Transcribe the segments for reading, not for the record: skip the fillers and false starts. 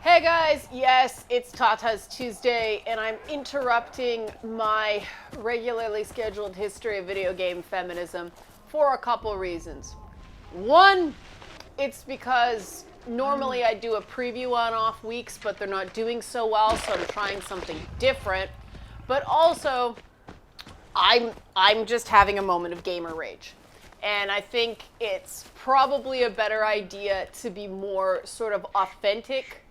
Hey guys, yes, it's Tata's Tuesday, and I'm interrupting my regularly scheduled history of video game feminism for a couple reasons. One, it's because normally I do a preview on off weeks, but they're not doing so well, so I'm trying something different. But also, I'm just having a moment of gamer rage. And I think it's probably a better idea to be more sort of authentic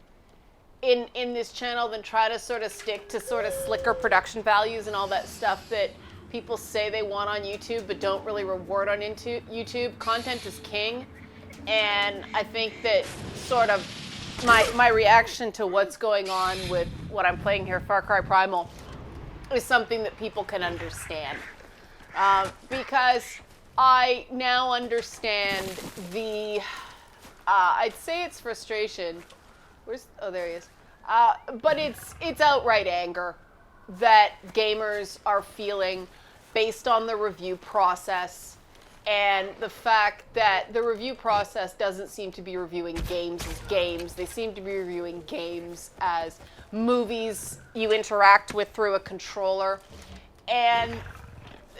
in this channel than try to sort of stick to sort of slicker production values and all that stuff that people say they want on YouTube but don't really reward on YouTube. Content is king, and I think that sort of my reaction to what's going on with what I'm playing here, Far Cry Primal, is something that people can understand. Because I now understand the, I'd say it's frustration. Oh, there he is. But it's outright anger that gamers are feeling based on the review process and the fact that the review process doesn't seem to be reviewing games as games. They seem to be reviewing games as movies you interact with through a controller. And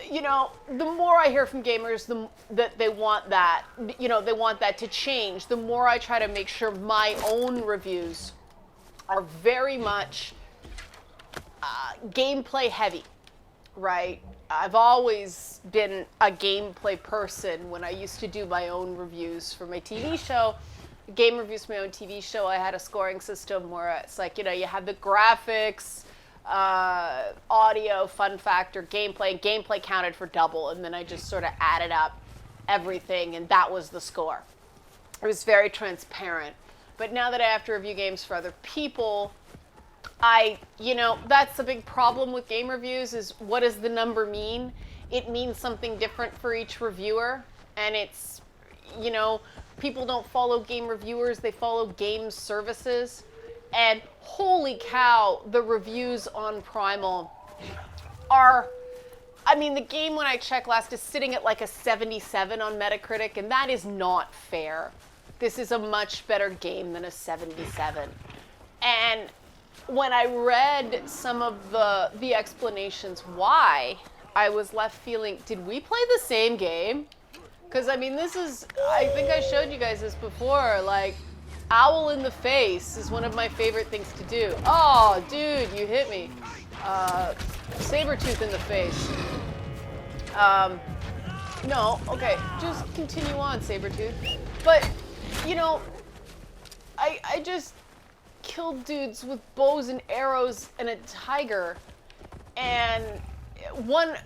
you know, the more I hear from gamers that they want that, they want that to change, the more I try to make sure my own reviews are very much gameplay heavy, right? I've always been a gameplay person. When I used to do my own reviews for my TV show, game reviews for my own TV show, I had a scoring system where it's like, you had the graphics, audio, fun factor, gameplay. Gameplay counted for double, and then I just sort of added up everything, and that was the score. It was very transparent. But now that I have to review games for other people, that's the big problem with game reviews is what does the number mean? It means something different for each reviewer, and it's, people don't follow game reviewers, they follow game services. And holy cow, the reviews on Primal are, the game when I checked last is sitting at like a 77 on Metacritic, and that is not fair. This is a much better game than a 77. And when I read some of the explanations why, I was left feeling, did we play the same game? Because, I think I showed you guys this before, like, owl in the face is one of my favorite things to do. Oh, dude, you hit me. Saber-tooth in the face. No, okay, just continue on, Saber-tooth. But, I just killed dudes with bows and arrows and a tiger. And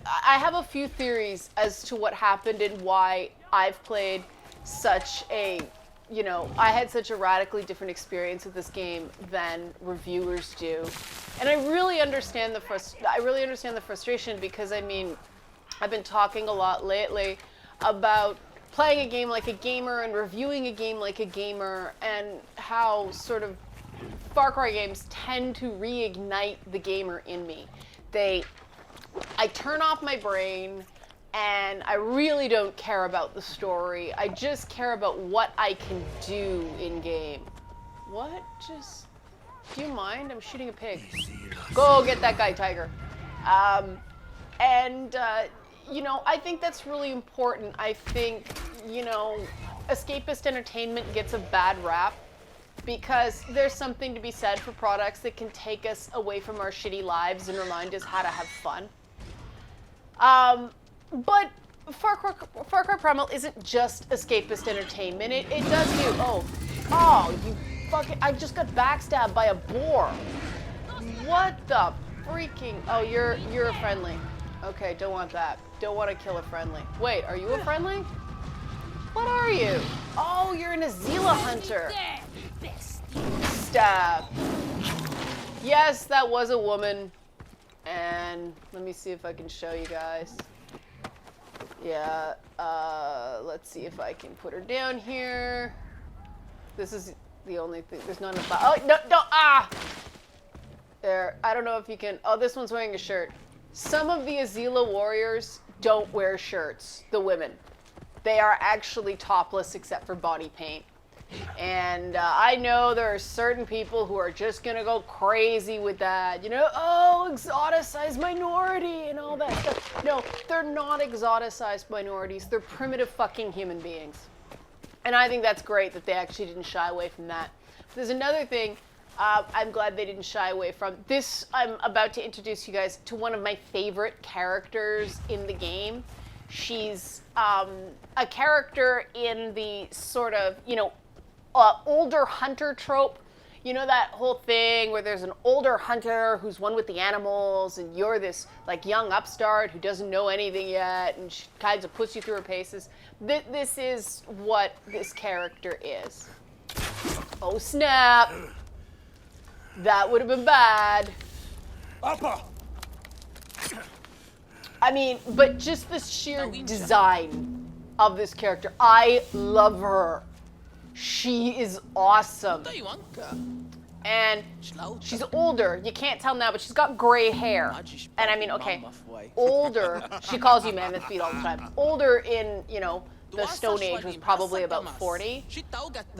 I have a few theories as to what happened and why I've played such a I had such a radically different experience with this game than reviewers do, and I really understand the frustration because I've been talking a lot lately about playing a game like a gamer and reviewing a game like a gamer, and how sort of Far Cry games tend to reignite the gamer in me. I turn off my brain. And I really don't care about the story. I just care about what I can do in game. What? Do you mind? I'm shooting a pig. Go get that guy, Tiger. I think that's really important. I think, escapist entertainment gets a bad rap because there's something to be said for products that can take us away from our shitty lives and remind us how to have fun. But Far Cry Primal isn't just escapist entertainment. It does do. Oh, you fucking! I just got backstabbed by a boar. What the freaking? Oh, you're a friendly. Okay, don't want that. Don't want to kill a friendly. Wait, are you a friendly? What are you? Oh, you're an Azila hunter. Stab. Yes, that was a woman. And let me see if I can show you guys. Yeah, let's see if I can put her down here. This is the only thing, there's not enough, oh, no, There, I don't know if you can, this one's wearing a shirt. Some of the Azila warriors don't wear shirts, the women. They are actually topless except for body paint. And I know there are certain people who are just gonna go crazy with that. You know, oh, exoticized minority and all that stuff. No, they're not exoticized minorities. They're primitive fucking human beings. And I think that's great that they actually didn't shy away from that. There's another thing I'm glad they didn't shy away from. This, I'm about to introduce you guys to one of my favorite characters in the game. She's a character in the sort of, older hunter trope. You know that whole thing where there's an older hunter who's one with the animals, and you're this like young upstart who doesn't know anything yet, and she kind of puts you through her paces. This is what this character is. Oh snap! That would have been bad. Upper. I mean, but just the sheer design of this character, I love her. She is awesome. And she's older. You can't tell now, but she's got gray hair. And I mean, okay, older. She calls you Mammoth Feet all the time. Older in, the Stone Age was probably about 40.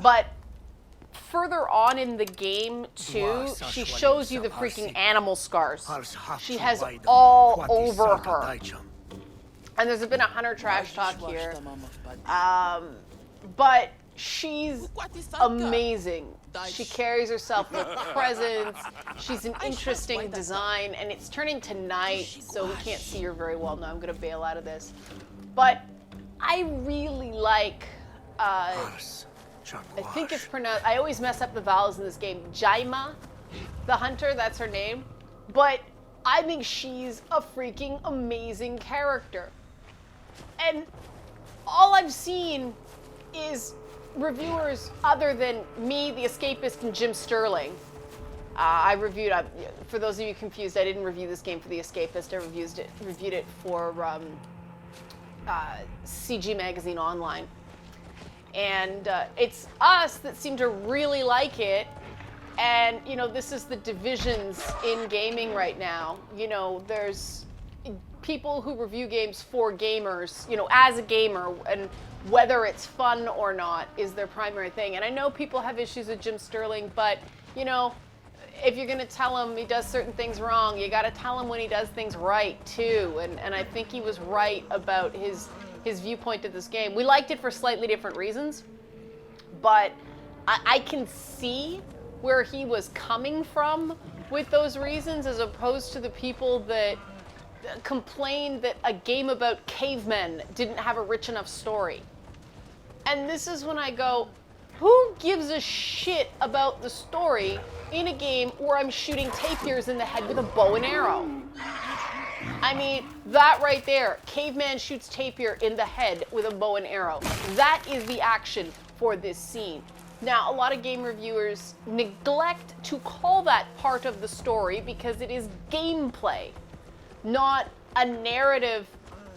But further on in the game, too, she shows you the freaking animal scars. She has all over her. And there's been a hunter trash talk here. But she's amazing. She carries herself with presence. She's an interesting design, and it's turning to night, so we can't see her very well now. I'm going to bail out of this. But I really like, I think it's pronounced, I always mess up the vowels in this game, Jaima, the hunter, that's her name. But I think she's a freaking amazing character. And all I've seen is reviewers other than me, the Escapist, and Jim Sterling. I reviewed, for those of you confused, I didn't review this game for the Escapist. I reviewed it for CG Magazine Online. And it's us that seem to really like it. And, this is the divisions in gaming right now. There's people who review games for gamers, as a gamer, and whether it's fun or not is their primary thing. And I know people have issues with Jim Sterling, but, if you're going to tell him he does certain things wrong, you got to tell him when he does things right, too. And I think he was right about his viewpoint of this game. We liked it for slightly different reasons, but I can see where he was coming from with those reasons, as opposed to the people that complained that a game about cavemen didn't have a rich enough story. And this is when I go, who gives a shit about the story in a game where I'm shooting tapirs in the head with a bow and arrow? I mean, that right there, caveman shoots tapir in the head with a bow and arrow. That is the action for this scene. Now, a lot of game reviewers neglect to call that part of the story because it is gameplay, not a narrative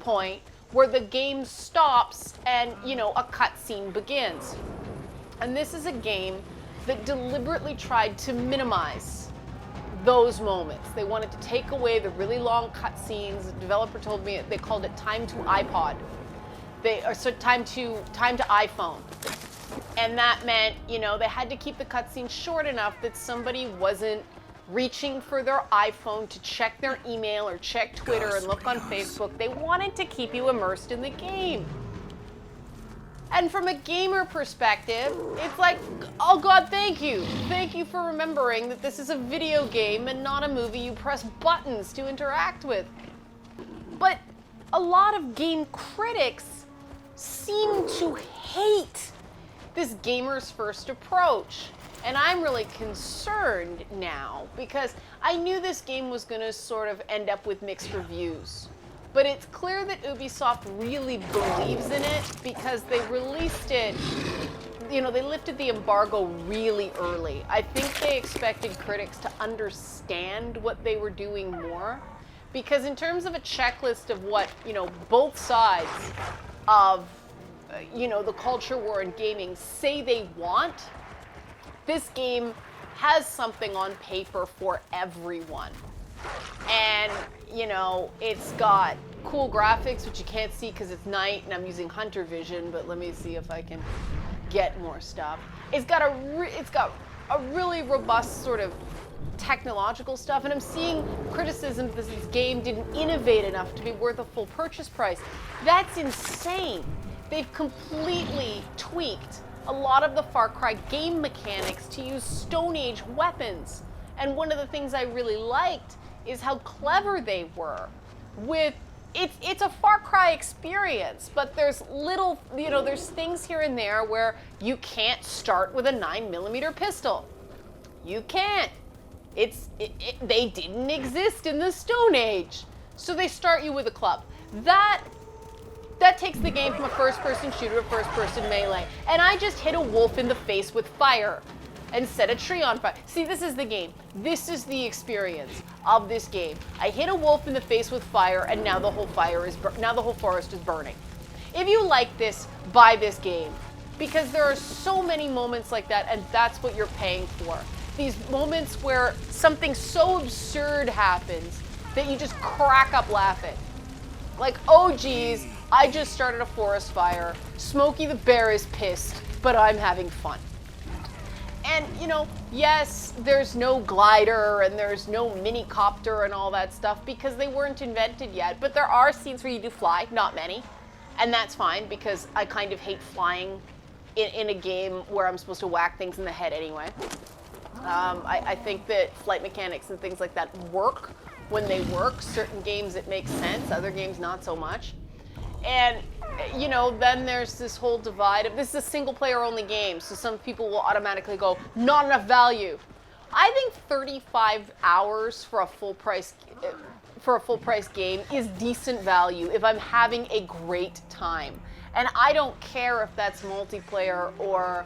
point where the game stops and, a cutscene begins. And this is a game that deliberately tried to minimize those moments. They wanted to take away the really long cutscenes. The developer told me they called it time to iPod. Time to iPhone. And that meant, they had to keep the cutscene short enough that somebody wasn't reaching for their iPhone to check their email or check Twitter and look on Facebook. They wanted to keep you immersed in the game. And from a gamer perspective, it's like, oh God, thank you. Thank you for remembering that this is a video game and not a movie you press buttons to interact with. But a lot of game critics seem to hate this gamer's first approach. And I'm really concerned now because I knew this game was going to sort of end up with mixed reviews. But it's clear that Ubisoft really believes in it because they released it, they lifted the embargo really early. I think they expected critics to understand what they were doing more. Because in terms of a checklist of what, both sides of, the culture war in gaming say they want, this game has something on paper for everyone. And, it's got cool graphics, which you can't see because it's night and I'm using hunter vision, but let me see if I can get more stuff. It's got a really robust sort of technological stuff, and I'm seeing criticism that this game didn't innovate enough to be worth a full purchase price. That's insane. They've completely tweaked a lot of the Far Cry game mechanics to use Stone Age weapons. And one of the things I really liked is how clever they were with it's a Far Cry experience, but there's little, there's things here and there where you can't start with a 9mm pistol. You can't. They didn't exist in the Stone Age. So they start you with a club. That takes the game from a first-person shooter to first-person melee. And I just hit a wolf in the face with fire and set a tree on fire. See, this is the game. This is the experience of this game. I hit a wolf in the face with fire, and now the whole forest is burning. If you like this, buy this game, because there are so many moments like that, and that's what you're paying for. These moments where something so absurd happens that you just crack up laughing. Like, oh geez, I just started a forest fire. Smokey the Bear is pissed, but I'm having fun. And, yes, there's no glider and there's no mini copter and all that stuff because they weren't invented yet. But there are scenes where you do fly, not many. And that's fine because I kind of hate flying in a game where I'm supposed to whack things in the head anyway. I think that flight mechanics and things like that work when they work. Certain games it makes sense, other games not so much. And, then there's this whole divide of this is a single player only game, so some people will automatically go, not enough value. I think 35 hours for a full price game is decent value if I'm having a great time. And I don't care if that's multiplayer or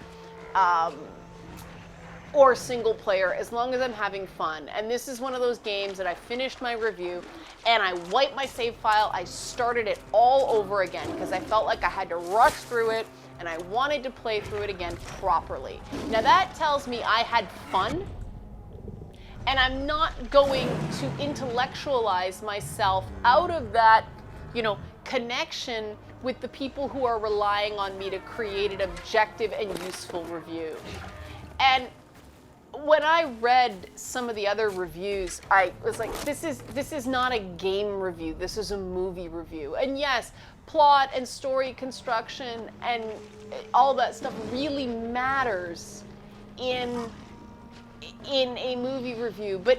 single player, as long as I'm having fun. And this is one of those games that I finished my review and I wiped my save file, I started it all over again because I felt like I had to rush through it and I wanted to play through it again properly. Now that tells me I had fun, and I'm not going to intellectualize myself out of that, connection with the people who are relying on me to create an objective and useful review. And when I read some of the other reviews, I was like, this is not a game review, this is a movie review. And yes, plot and story construction and all that stuff really matters in a movie review. But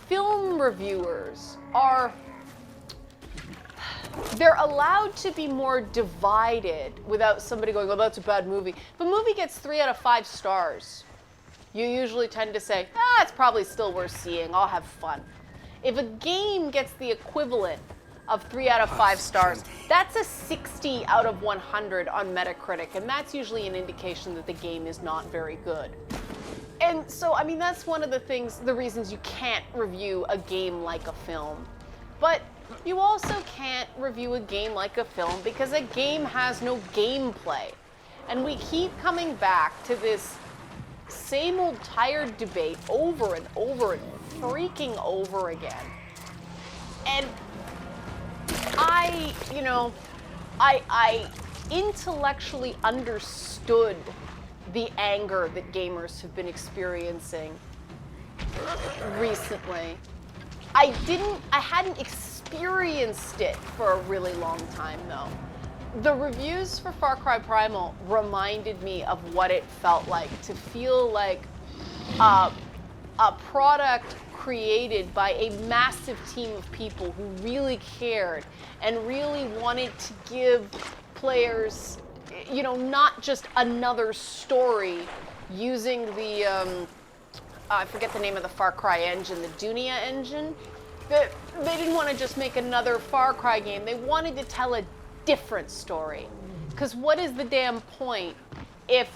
film reviewers they're allowed to be more divided without somebody going, oh, that's a bad movie. If a movie gets 3 out of 5 stars, you usually tend to say, it's probably still worth seeing, I'll have fun. If a game gets the equivalent of 3 out of 5 stars, that's a 60 out of 100 on Metacritic, and that's usually an indication that the game is not very good. And so, that's one of the reasons you can't review a game like a film. But you also can't review a game like a film because a game has no gameplay. And we keep coming back to this same old tired debate over and over and freaking over again. And I intellectually understood the anger that gamers have been experiencing recently. I hadn't experienced it for a really long time though. The reviews for Far Cry Primal reminded me of what it felt like to feel like a product created by a massive team of people who really cared and really wanted to give players, not just another story using the, I forget the name of the Far Cry engine, the Dunia engine. They didn't want to just make another Far Cry game. They wanted to tell a different story. Because what is the damn point if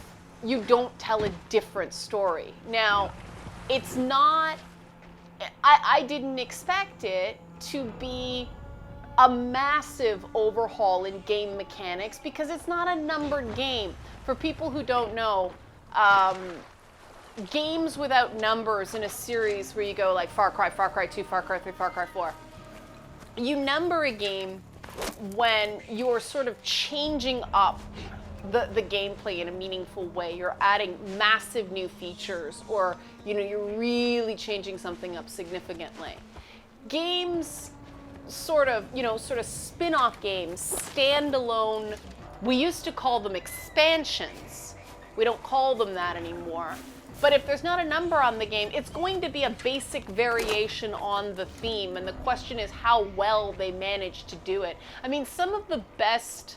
you don't tell a different story? Now, it's not, I didn't expect it to be a massive overhaul in game mechanics because it's not a numbered game. For people who don't know, games without numbers in a series where you go like Far Cry, Far Cry 2, Far Cry 3, Far Cry 4, you number a game when you're sort of changing up the gameplay in a meaningful way. You're adding massive new features, or you're really changing something up significantly. Games sort of spin-off games, standalone, we used to call them expansions. We don't call them that anymore. But if there's not a number on the game, it's going to be a basic variation on the theme, and the question is how well they manage to do it. I mean, some of the best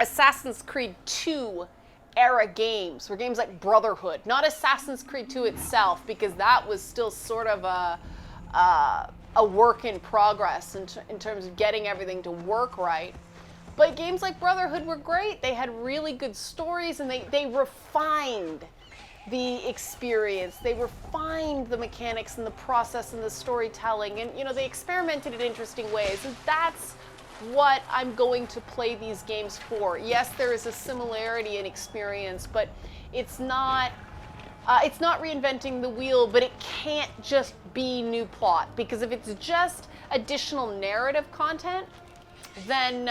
Assassin's Creed 2 era games were games like Brotherhood, not Assassin's Creed 2 itself, because that was still sort of a work in progress in terms of getting everything to work right. But games like Brotherhood were great. They had really good stories, and they refined the experience. They refined the mechanics and the process and the storytelling, and they experimented in interesting ways, and that's what I'm going to play these games for. Yes, there is a similarity in experience, but it's not reinventing the wheel, but it can't just be new plot, because if it's just additional narrative content, then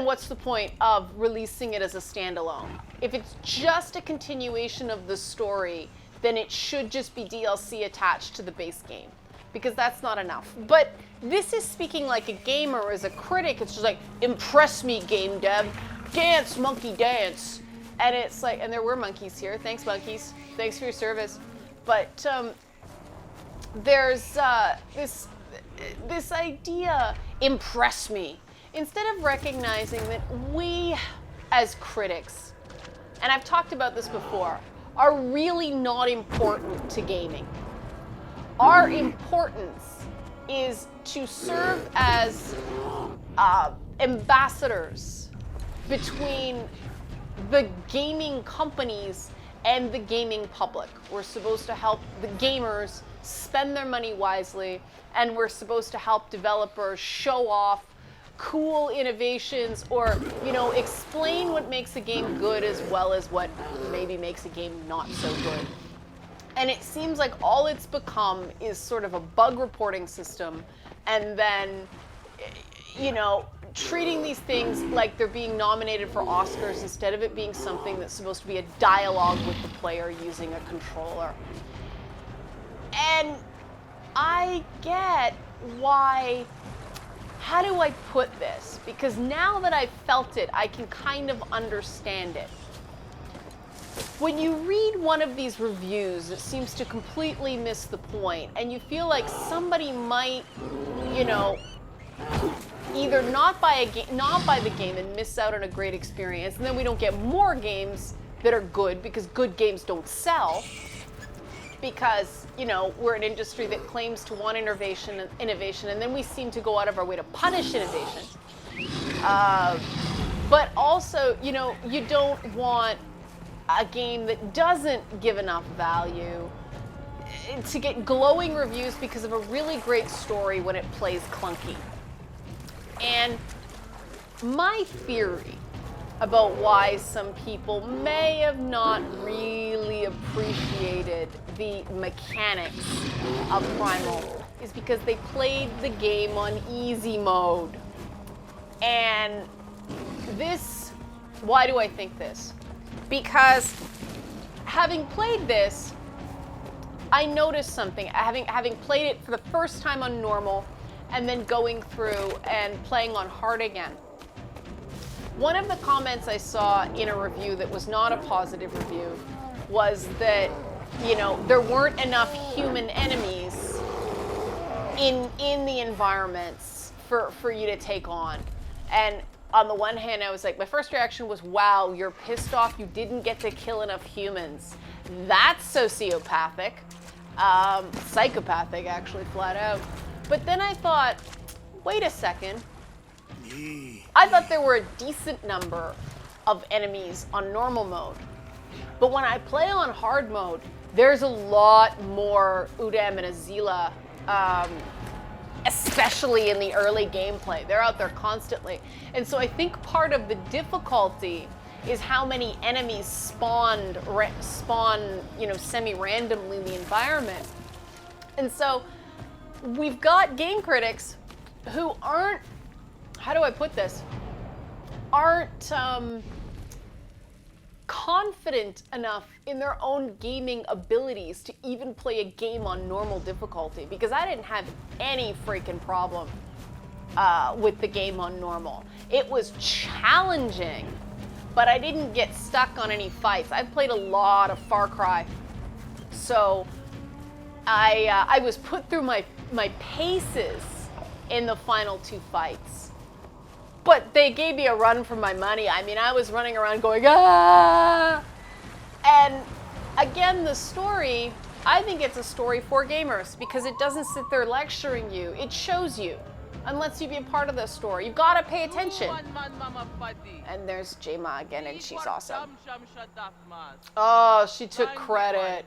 what's the point of releasing it as a standalone? If it's just a continuation of the story, then it should just be DLC attached to the base game, because that's not enough. But this is speaking like a gamer. As a critic, it's just like, impress me, game dev. Dance, monkey, dance. And it's like, and there were monkeys here. Thanks, monkeys. Thanks for your service. But there's this idea, impress me. Instead of recognizing that we, as critics, and I've talked about this before, are really not important to gaming. Our importance is to serve as ambassadors between the gaming companies and the gaming public. We're supposed to help the gamers spend their money wisely, and we're supposed to help developers show off cool innovations, or explain what makes a game good as well as what maybe makes a game not so good. And it seems like all it's become is sort of a bug reporting system, and then treating these things like they're being nominated for Oscars instead of it being something that's supposed to be a dialogue with the player using a controller. And I get why. How do I put this? Because now that I've felt it, I can kind of understand it. When you read one of these reviews, it seems to completely miss the point, and you feel like somebody might, either not buy the game and miss out on a great experience, and then we don't get more games that are good, because good games don't sell, because we're an industry that claims to want innovation, and then we seem to go out of our way to punish innovation. But also, you don't want a game that doesn't give enough value to get glowing reviews because of a really great story when it plays clunky. And my theory about why some people may have not really appreciated the mechanics of Primal is because they played the game on easy mode. And why do I think this? Because having played this, I noticed something. Having played it for the first time on normal, and then going through and playing on hard again. One of the comments I saw in a review that was not a positive review was that, there weren't enough human enemies in the environments for you to take on. And on the one hand, I was like, my first reaction was, wow, you're pissed off you didn't get to kill enough humans. That's sociopathic. Psychopathic, actually, flat out. But then I thought, wait a second. I thought there were a decent number of enemies on normal mode. But when I play on hard mode, there's a lot more Udam and Azila, especially in the early gameplay. They're out there constantly. And so I think part of the difficulty is how many enemies spawn, semi-randomly in the environment. And so we've got game critics who aren't, how do I put this? aren't confident enough in their own gaming abilities to even play a game on normal difficulty, because I didn't have any freaking problem with the game on normal. It was challenging, but I didn't get stuck on any fights. I've played a lot of Far Cry, so I was put through my paces in the final 2 fights. But they gave me a run for my money. I mean, I was running around going, ah! And again, the story, I think it's a story for gamers because it doesn't sit there lecturing you. It shows you and lets you be a part of the story. You've got to pay attention. And there's Jema again, and she's awesome. Oh, she took credit.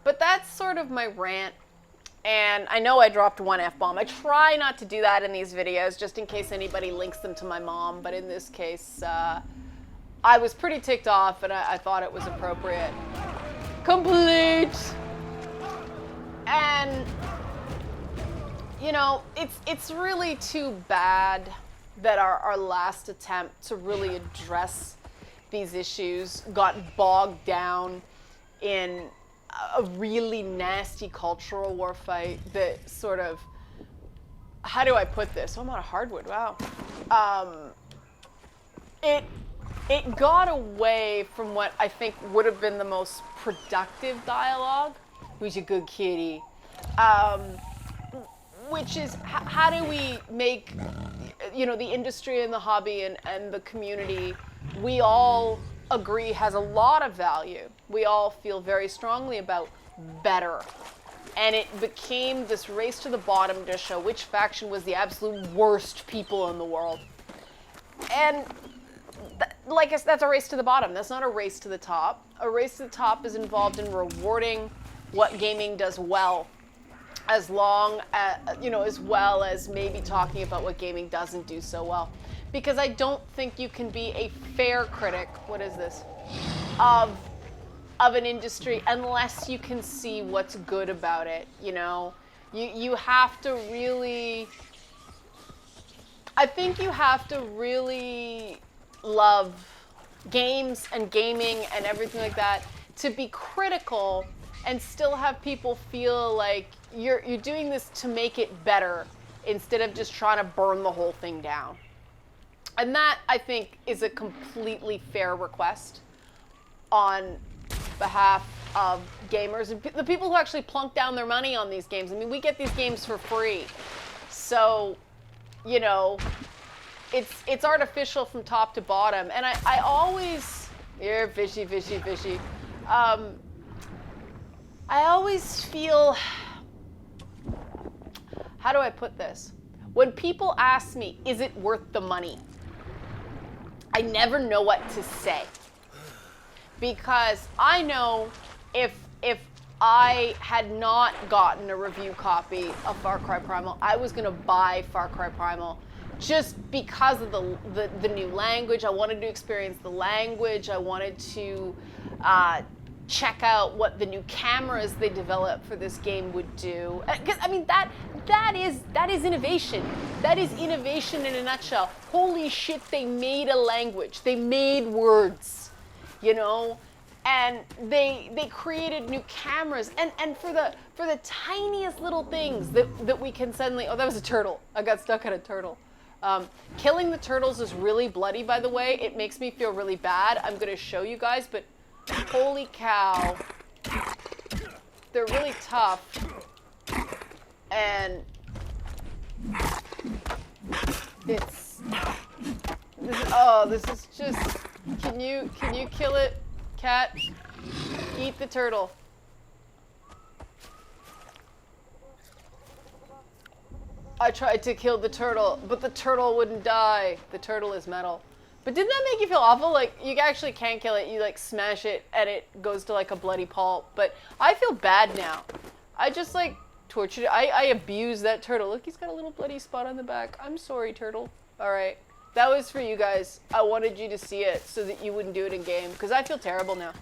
But that's sort of my rant. And I know I dropped one F-bomb. I try not to do that in these videos, just in case anybody links them to my mom. But in this case, I was pretty ticked off, and I thought it was appropriate. Complete! And, you know, it's really too bad that our last attempt to really address these issues got bogged down in a really nasty cultural war fight that sort of, how do I put this? Oh, I'm out of hardwood, wow. It got away from what I think would have been the most productive dialogue, who's a good kitty, which is how do we make, you know, the industry and the hobby and the community, we all agree has a lot of value. We all feel very strongly about better. And it became this race to the bottom to show which faction was the absolute worst people in the world. And like I said, that's a race to the bottom. That's not a race to the top. A race to the top is involved in rewarding what gaming does well, as long as, you know, as well as maybe talking about what gaming doesn't do so well. Because I don't think you can be a fair critic, what is this, of an industry unless you can see what's good about it, you know? You have to really, I think you have to really love games and gaming and everything like that to be critical and still have people feel like you're doing this to make it better instead of just trying to burn the whole thing down. And that, I think, is a completely fair request on behalf of gamers and the people who actually plunk down their money on these games. I mean, we get these games for free. So, you know, it's artificial from top to bottom. And I always, here, fishy, fishy, fishy. I always feel, how do I put this? When people ask me, is it worth the money? I never know what to say, because I know if I had not gotten a review copy of Far Cry Primal, I was going to buy Far Cry Primal just because of the new language. I wanted to experience the language. I wanted to check out what the new cameras they developed for this game would do. Because I mean that is innovation. That is innovation in a nutshell. Holy shit, they made a language. They made words, you know, and they created new cameras and for the tiniest little things that we can suddenly. Oh, that was a turtle. I got stuck on a turtle. Killing the turtles is really bloody, by the way. It makes me feel really bad. I'm going to show you guys, but holy cow, they're really tough. And this is just, can you kill it, cat? Eat the turtle. I tried to kill the turtle, but the turtle wouldn't die. The turtle is metal. But didn't that make you feel awful? Like, you actually can't kill it. You, like, smash it, and it goes to, like, a bloody pulp. But I feel bad now. I just, like, tortured it. I abused that turtle. Look, he's got a little bloody spot on the back. I'm sorry, turtle. All right. That was for you guys. I wanted you to see it so that you wouldn't do it in game, because I feel terrible now.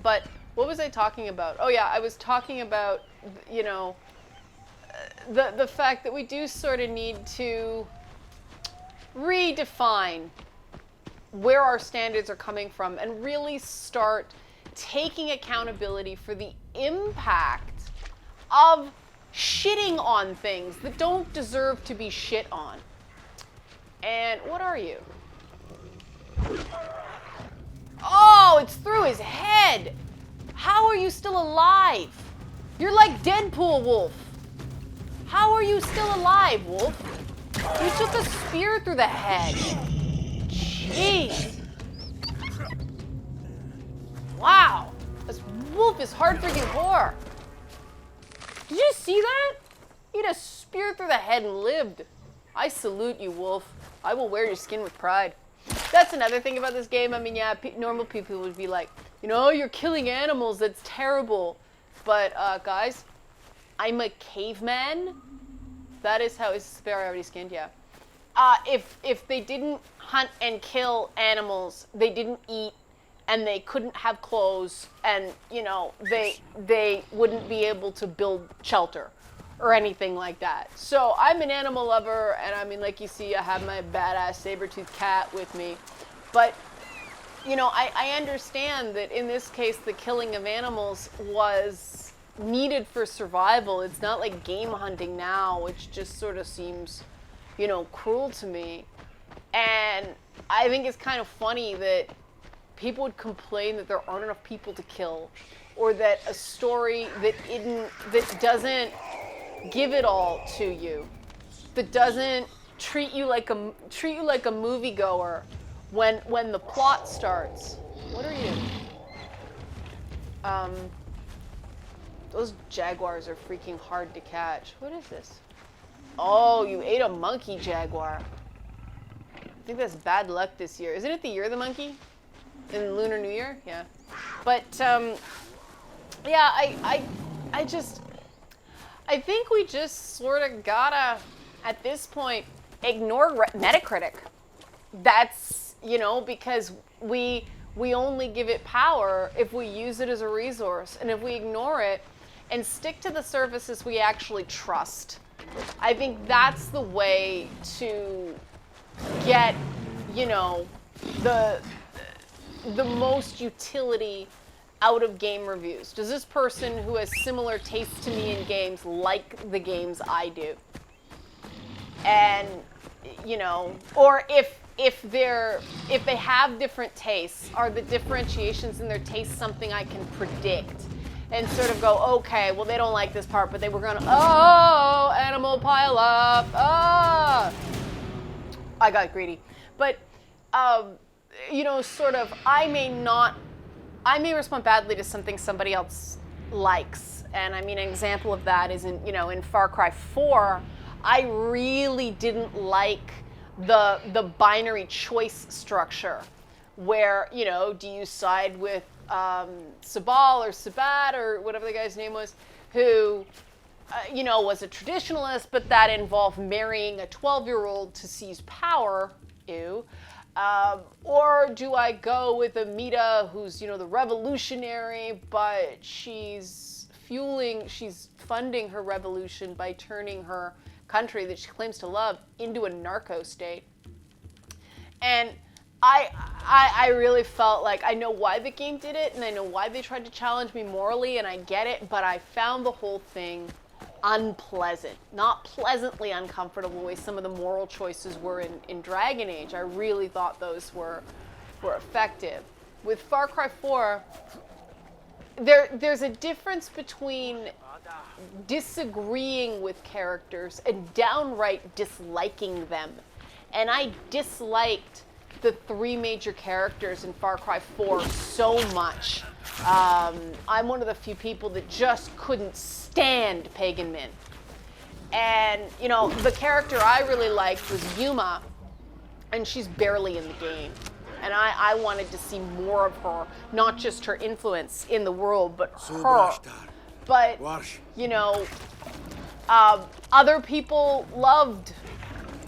But what was I talking about? Oh, yeah, I was talking about, you know, the fact that we do sort of need to redefine where our standards are coming from and really start taking accountability for the impact of shitting on things that don't deserve to be shit on. And what are you? Oh, it's through his head. How are you still alive? You're like Deadpool, Wolf. How are you still alive, Wolf? You took a spear through the head. Jeez. Wow. This Wolf is hard freaking core. Did you see that? He had a spear through the head and lived. I salute you, Wolf. I will wear your skin with pride. That's another thing about this game. I mean, yeah, normal people would be like, you know, you're killing animals. That's terrible. But, guys, I'm a caveman. That is how his spear already skinned, yeah. If they didn't hunt and kill animals, they didn't eat, and they couldn't have clothes, and, you know, they wouldn't be able to build shelter or anything like that. So I'm an animal lover, and I mean, like you see, I have my badass saber-toothed cat with me. But, you know, I understand that in this case, the killing of animals was needed for survival. It's not like game hunting now, which just sort of seems, you know, cruel to me. And I think it's kind of funny that people would complain that there aren't enough people to kill, or that a story that doesn't give it all to you, that doesn't treat you like a moviegoer when the plot starts. What are you? Those jaguars are freaking hard to catch. What is this? Oh, you ate a monkey jaguar. I think that's bad luck this year. Isn't it the year of the monkey? In Lunar New Year? Yeah. But, yeah, I think we just sort of gotta, at this point, ignore Metacritic. That's, you know, because we only give it power if we use it as a resource. And if we ignore it and stick to the services we actually trust, I think that's the way to get, you know, the most utility out of game reviews. Does this person who has similar tastes to me in games like the games I do? And, you know, or if they have different tastes, are the differentiations in their tastes something I can predict and sort of go, okay, well, they don't like this part, but they were gonna, oh, animal pile up, ah. I got greedy. But, you know, sort of, I may respond badly to something somebody else likes. And I mean, an example of that is in Far Cry 4, I really didn't like the binary choice structure where, you know, do you side with Sabal or Sabat or whatever the guy's name was, who, you know, was a traditionalist, but that involved marrying a 12-year-old to seize power, ew. Or do I go with Amita, who's, you know, the revolutionary, but she's funding her revolution by turning her country that she claims to love into a narco state. And I really felt like I know why the game did it, and I know why they tried to challenge me morally, and I get it, but I found the whole thing unpleasant, not pleasantly uncomfortable the way some of the moral choices were in Dragon Age. I really thought those were effective. With Far Cry 4, there's a difference between disagreeing with characters and downright disliking them. And I disliked the three major characters in Far Cry 4 so much. I'm one of the few people that just couldn't stand Pagan Min. And, you know, the character I really liked was Yuma, and she's barely in the game. And I wanted to see more of her, not just her influence in the world, but her. But, you know, other people loved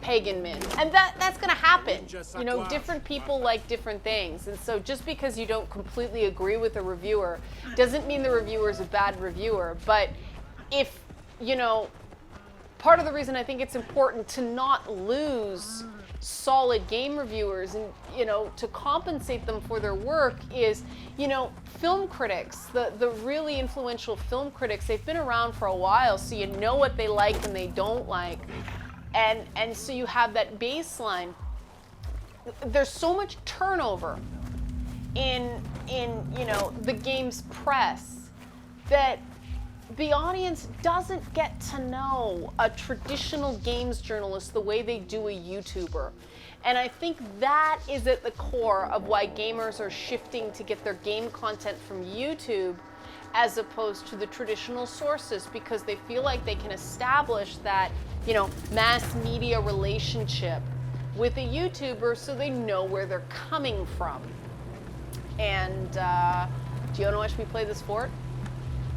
Pagan Min. And that's going to happen. You know, different people like different things. And so just because you don't completely agree with a reviewer doesn't mean the reviewer is a bad reviewer. But if, you know, part of the reason I think it's important to not lose solid game reviewers, and to compensate them for their work is, film critics, the really influential film critics. They've been around for a while, so you know what they like and they don't like, and so you have that baseline. There's so much turnover in the game's press that the audience doesn't get to know a traditional games journalist the way they do a YouTuber. And I think that is at the core of why gamers are shifting to get their game content from YouTube as opposed to the traditional sources, because they feel like they can establish that, mass media relationship with a YouTuber, so they know where they're coming from. And do you want to watch me play this fort?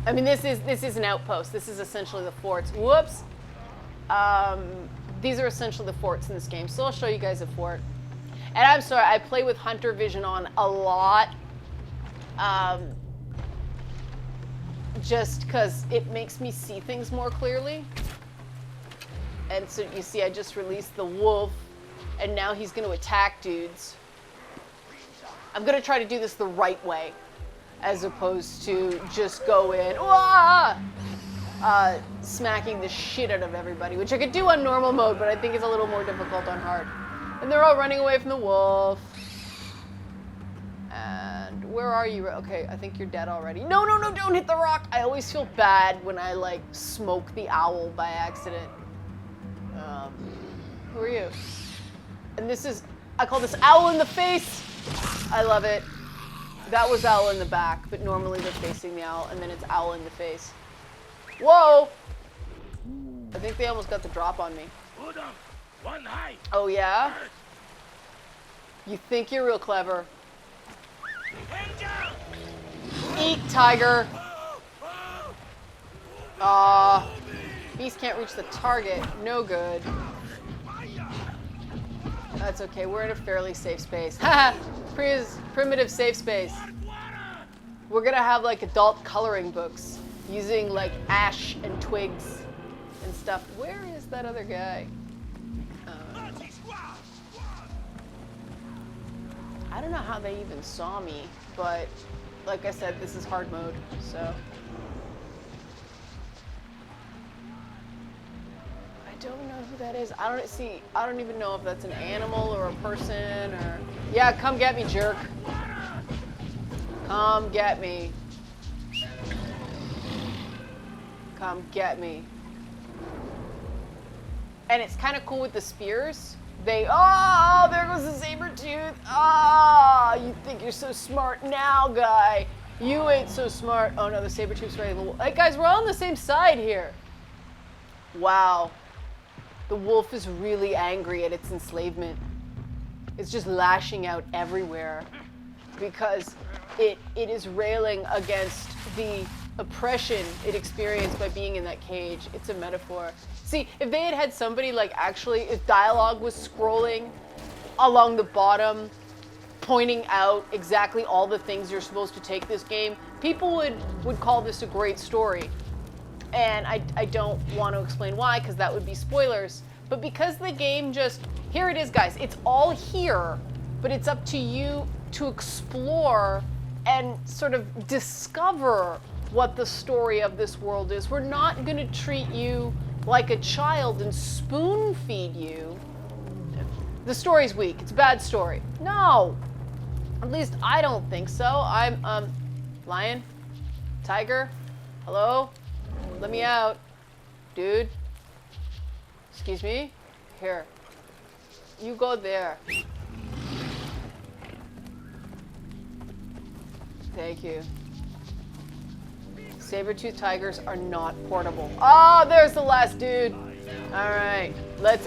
I mean, this is an outpost. This is essentially the forts. Whoops. These are essentially the forts in this game. So I'll show you guys a fort. And I'm sorry, I play with hunter vision on a lot. Just because it makes me see things more clearly. And so you see, I just released the wolf, and now he's going to attack dudes. I'm going to try to do this the right way, as opposed to just go in, smacking the shit out of everybody, which I could do on normal mode, but I think it's a little more difficult on hard. And they're all running away from the wolf. And where are you? Okay, I think you're dead already. No, don't hit the rock. I always feel bad when I smoke the owl by accident. Who are you? And this is, I call this owl in the face. I love it. That was owl in the back, but normally they're facing the owl, and then it's owl in the face. Whoa! I think they almost got the drop on me. Oh yeah? You think you're real clever. Eat, tiger! Beast can't reach the target. No good. That's okay, we're in a fairly safe space. Haha! Primitive safe space. We're gonna have adult coloring books using ash and twigs and stuff. Where is that other guy? I don't know how they even saw me, but like I said, this is hard mode, so. I don't know who that is. I don't even know if that's an animal or a person or... Yeah, come get me, jerk. Come get me. Come get me. And it's kind of cool with the spears. Oh, there goes the saber tooth. You think you're so smart now, guy. You ain't so smart. Oh no, the saber tooth's right. Hey guys, we're all on the same side here. Wow. The wolf is really angry at its enslavement. It's just lashing out everywhere because it is railing against the oppression it experienced by being in that cage. It's a metaphor. See, if they had somebody if dialogue was scrolling along the bottom, pointing out exactly all the things you're supposed to take this game, people would call this a great story. And I don't want to explain why, because that would be spoilers. But because the game here it is, guys. It's all here, but it's up to you to explore and sort of discover what the story of this world is. We're not going to treat you like a child and spoon feed you. The story's weak. It's a bad story. No. At least I don't think so. I'm, lion? Tiger? Hello? Let me out. Dude? Excuse me? Here. You go there. Thank you. Saber-toothed tigers are not portable. Oh, there's the last dude. All right. Let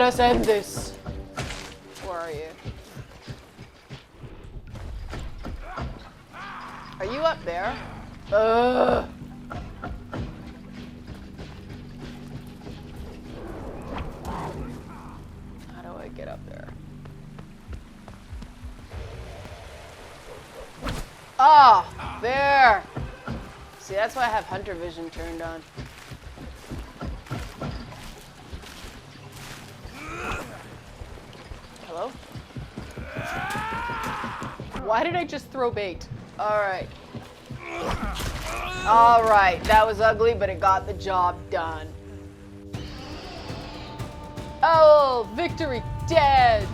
us end this. Where are you? Are you up there? Ugh. How do I get up there? Ah, there. See, that's why I have hunter vision turned on. Hello? Why did I just throw bait? Alright. Alright, that was ugly, but it got the job done. Oh, victory dance!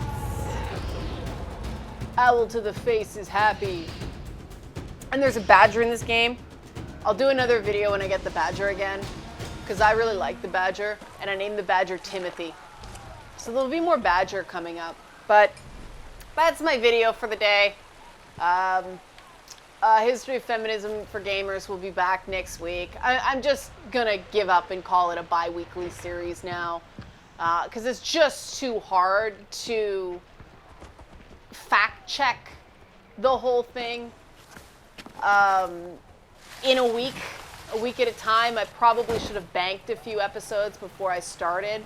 Owl to the face is happy. And there's a badger in this game. I'll do another video when I get the badger again, because I really like the badger, and I named the badger Timothy. So there'll be more badger coming up. But that's my video for the day. History of Feminism for Gamers will be back next week. I'm just gonna give up and call it a bi-weekly series now, because it's just too hard to fact check the whole thing in a week at a time. I probably should have banked a few episodes before I started,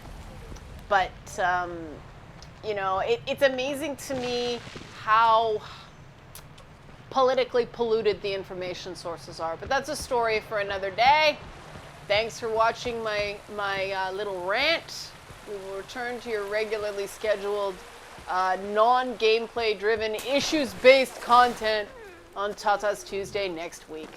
but you know, it's amazing to me how politically polluted the information sources are. But that's a story for another day. Thanks for watching my little rant. We will return to your regularly scheduled non-gameplay driven issues-based content on Tata's Tuesday next week.